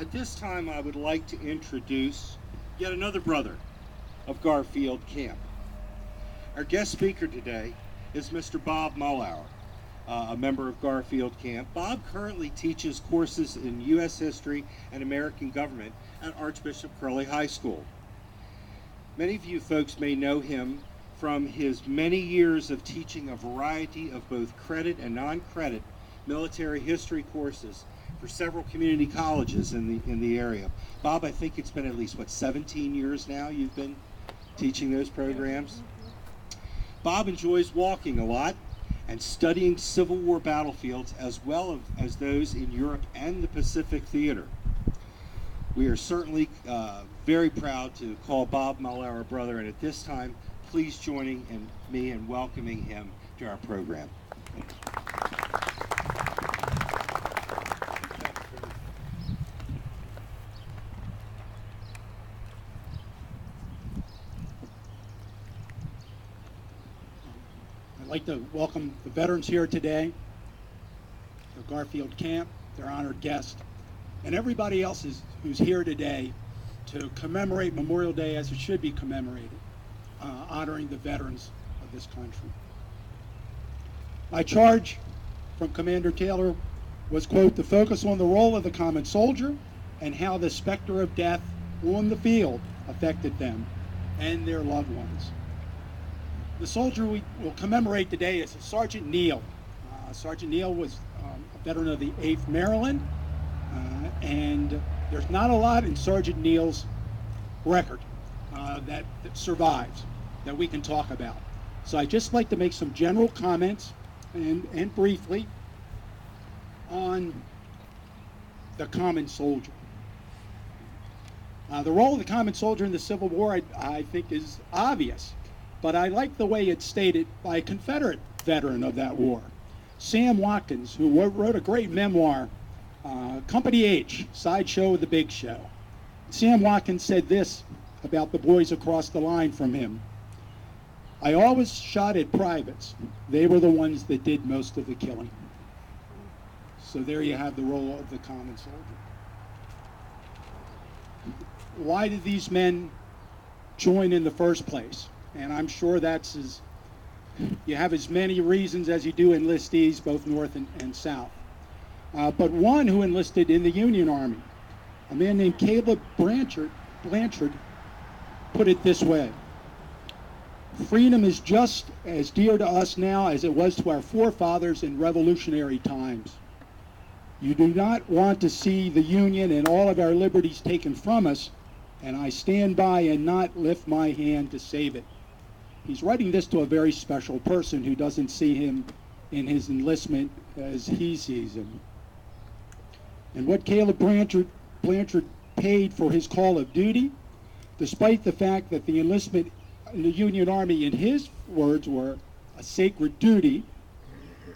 At this time, I would like to introduce yet another brother of Garfield Camp. Our guest speaker today is Mr. Bob Mullauer, a member of Garfield Camp. Bob currently teaches courses in U.S. history and American government at Archbishop Curley High School. Many of you folks may know him from his many years of teaching a variety of both credit and non-credit military history courses for several community colleges in the area. Bob, I think it's been at least, 17 years now you've been teaching those programs? Bob enjoys walking a lot and studying Civil War battlefields as well as those in Europe and the Pacific Theater. We are certainly very proud to call Bob Mullauer a brother, and at this time, please join me in welcoming him to our program. I'd like to welcome the veterans here today, the Garfield Camp, their honored guest, and everybody else who's here today to commemorate Memorial Day as it should be commemorated, honoring the veterans of this country. My charge from Commander Taylor was, quote, to focus on the role of the common soldier and how the specter of death on the field affected them and their loved ones. The soldier we will commemorate today is Sergeant Neal. Sergeant Neal was a veteran of the 8th Maryland, and there's not a lot in Sergeant Neal's record that survives that we can talk about. So I'd just like to make some general comments and briefly on the common soldier. The role of the common soldier in the Civil War, I think, is obvious, but I like the way it's stated by a Confederate veteran of that war, Sam Watkins, who wrote a great memoir, Company H, Sideshow of the Big Show. Sam Watkins said this about the boys across the line from him: I always shot at privates. They were the ones that did most of the killing. So there you have the role of the common soldier. Why did these men join in the first place? And I'm sure you have as many reasons as you do enlistees, both North and South. But one who enlisted in the Union Army, a man named Caleb Blanchard, put it this way: freedom is just as dear to us now as it was to our forefathers in revolutionary times. You do not want to see the Union and all of our liberties taken from us, and I stand by and not lift my hand to save it. He's writing this to a very special person who doesn't see him in his enlistment as he sees him. And what Caleb Blanchard paid for his call of duty, despite the fact that the enlistment in the Union Army, in his words, were a sacred duty,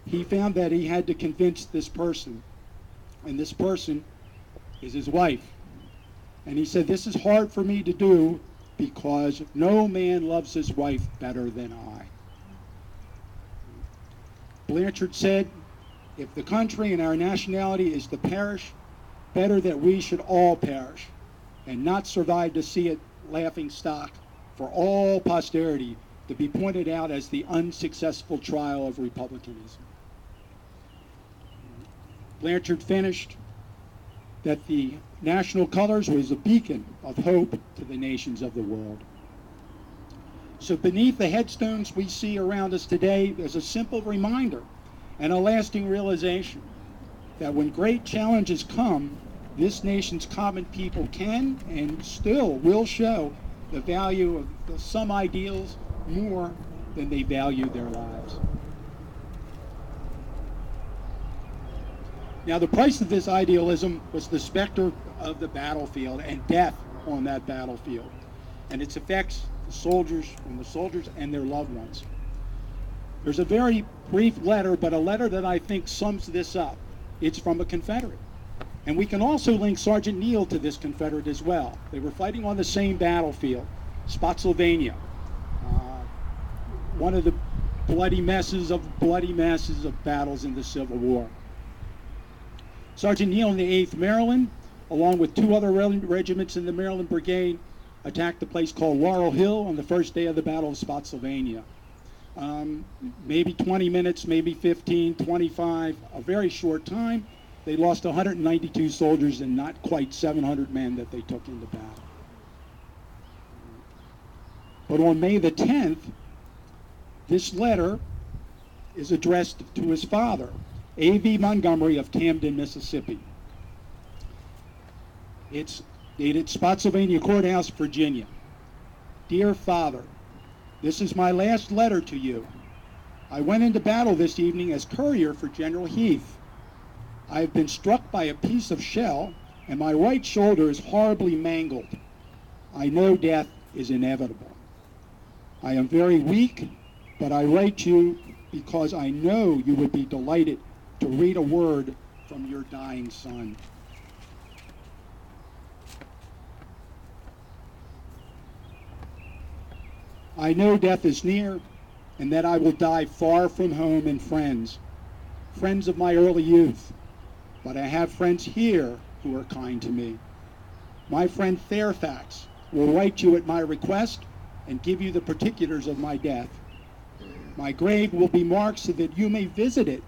he found that he had to convince this person, and this person is his wife. And he said, this is hard for me to do because no man loves his wife better than I. Blanchard said, if the country and our nationality is to perish, better that we should all perish and not survive to see it laughing stock for all posterity to be pointed out as the unsuccessful trial of republicanism. Blanchard finished that the national colors was a beacon of hope to the nations of the world. So beneath the headstones we see around us today, there's a simple reminder and a lasting realization that when great challenges come, this nation's common people can and still will show the value of some ideals more than they value their lives. Now, the price of this idealism was the specter of the battlefield and death on that battlefield, and its effects on the soldiers and their loved ones. There's a very brief letter, but a letter that I think sums this up. It's from a Confederate. And we can also link Sergeant Neal to this Confederate as well. They were fighting on the same battlefield, Spotsylvania, one of the bloody masses of battles in the Civil War. Sergeant Neal in the 8th Maryland along with two other regiments in the Maryland Brigade, attacked a place called Laurel Hill on the first day of the Battle of Spotsylvania. Maybe 20 minutes, maybe 15, 25, a very short time. They lost 192 soldiers and not quite 700 men that they took into battle. But on May the 10th, this letter is addressed to his father, A.V. Montgomery of Camden, Mississippi. It's dated Spotsylvania Courthouse, Virginia. Dear Father, this is my last letter to you. I went into battle this evening as courier for General Heath. I have been struck by a piece of shell, and my right shoulder is horribly mangled. I know death is inevitable. I am very weak, but I write you because I know you would be delighted to read a word from your dying son. I know death is near, and that I will die far from home and friends of my early youth. But I have friends here who are kind to me. My friend Fairfax will write you at my request and give you the particulars of my death. My grave will be marked so that you may visit it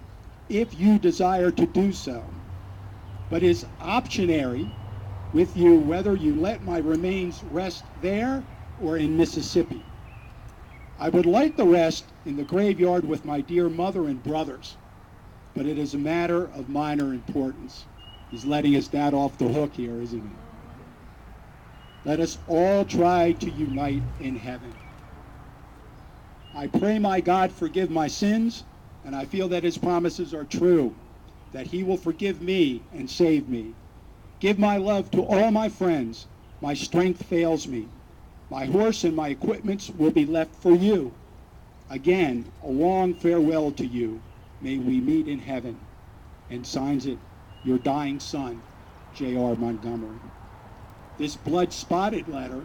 if you desire to do so, but is optionary with you whether you let my remains rest there or in Mississippi. I would like the rest in the graveyard with my dear mother and brothers, but it is a matter of minor importance. He's letting his dad off the hook here, isn't he? Let us all try to unite in heaven. I pray my God forgive my sins, and I feel that his promises are true, that he will forgive me and save me. Give my love to all my friends. My strength fails me. My horse and my equipments will be left for you. Again, a long farewell to you. May we meet in heaven. And signs it, your dying son, J.R. Montgomery. This blood-spotted letter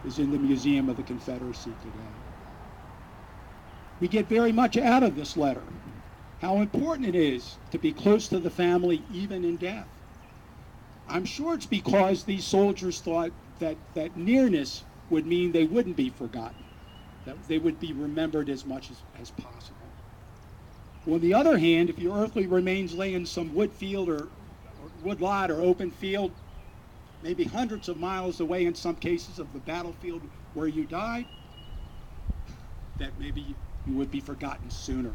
is in the Museum of the Confederacy today. We get very much out of this letter. How important it is to be close to the family even in death. I'm sure it's because these soldiers thought that nearness would mean they wouldn't be forgotten, that they would be remembered as much as possible. On the other hand, if your earthly remains lay in some wood field or woodlot or open field, maybe hundreds of miles away in some cases of the battlefield where you died, that maybe you would be forgotten sooner.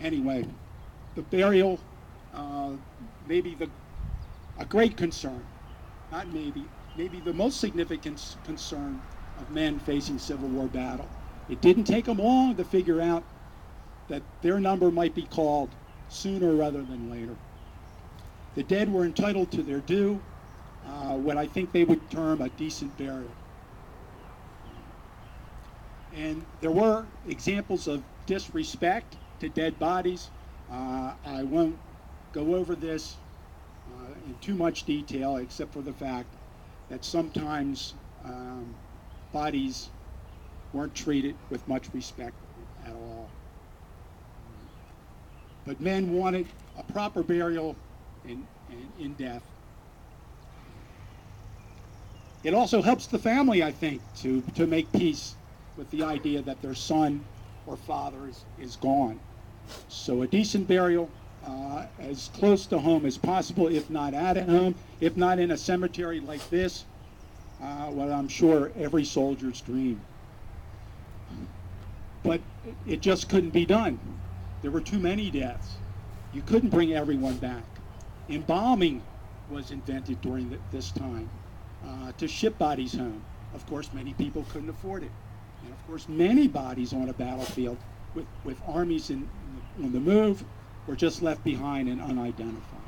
Anyway, the burial, maybe a great concern, not maybe the most significant concern of men facing Civil War battle. It didn't take them long to figure out that their number might be called sooner rather than later. The dead were entitled to their due, what I think they would term a decent burial. And there were examples of disrespect to dead bodies. I won't go over this in too much detail, except for the fact that sometimes bodies weren't treated with much respect at all. But men wanted a proper burial in death. It also helps the family, I think, to make peace with the idea that their son or father is gone. So a decent burial, as close to home as possible, if not at home, if not in a cemetery like this, what I'm sure every soldier's dream. But it just couldn't be done. There were too many deaths. You couldn't bring everyone back. Embalming was invented during this time to ship bodies home. Of course, many people couldn't afford it. And of course, many bodies on a battlefield with armies on the move were just left behind and unidentified.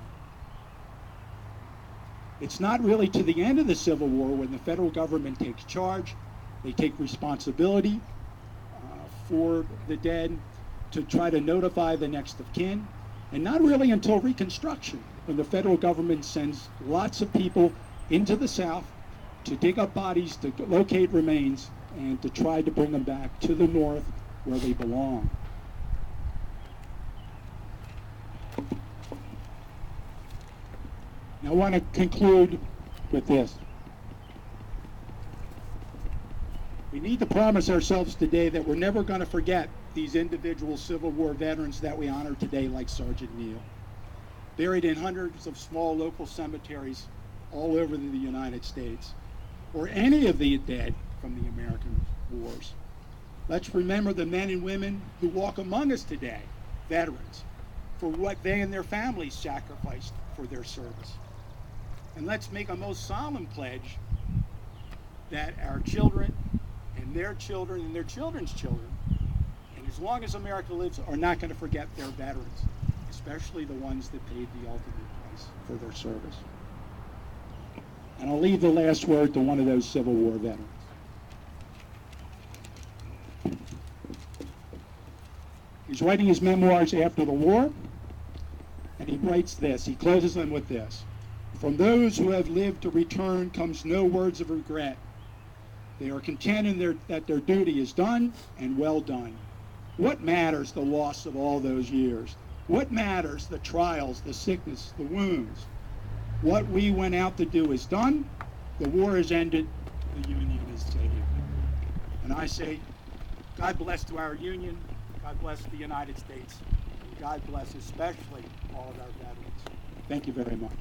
It's not really to the end of the Civil War when the federal government takes charge. They take responsibility for the dead to try to notify the next of kin. And not really until Reconstruction, when the federal government sends lots of people into the South to dig up bodies, to locate remains, and to try to bring them back to the North where they belong. Now, I want to conclude with this. We need to promise ourselves today that we're never going to forget these individual Civil War veterans that we honor today, like Sergeant Neal, buried in hundreds of small local cemeteries all over the United States, or any of the dead from the American wars. Let's remember the men and women who walk among us today, veterans, for what they and their families sacrificed for their service. And let's make a most solemn pledge that our children and their children and their children's children, and as long as America lives, are not going to forget their veterans, especially the ones that paid the ultimate price for their service. And I'll leave the last word to one of those Civil War veterans. He's writing his memoirs after the war, and he writes this. He closes them with this. From those who have lived to return comes no words of regret. They are content in that their duty is done, and well done. What matters the loss of all those years? What matters the trials, the sickness, the wounds? What we went out to do is done. The war is ended. The Union is saved. And I say, God bless to our Union. God bless the United States. And God bless especially all of our veterans. Thank you very much.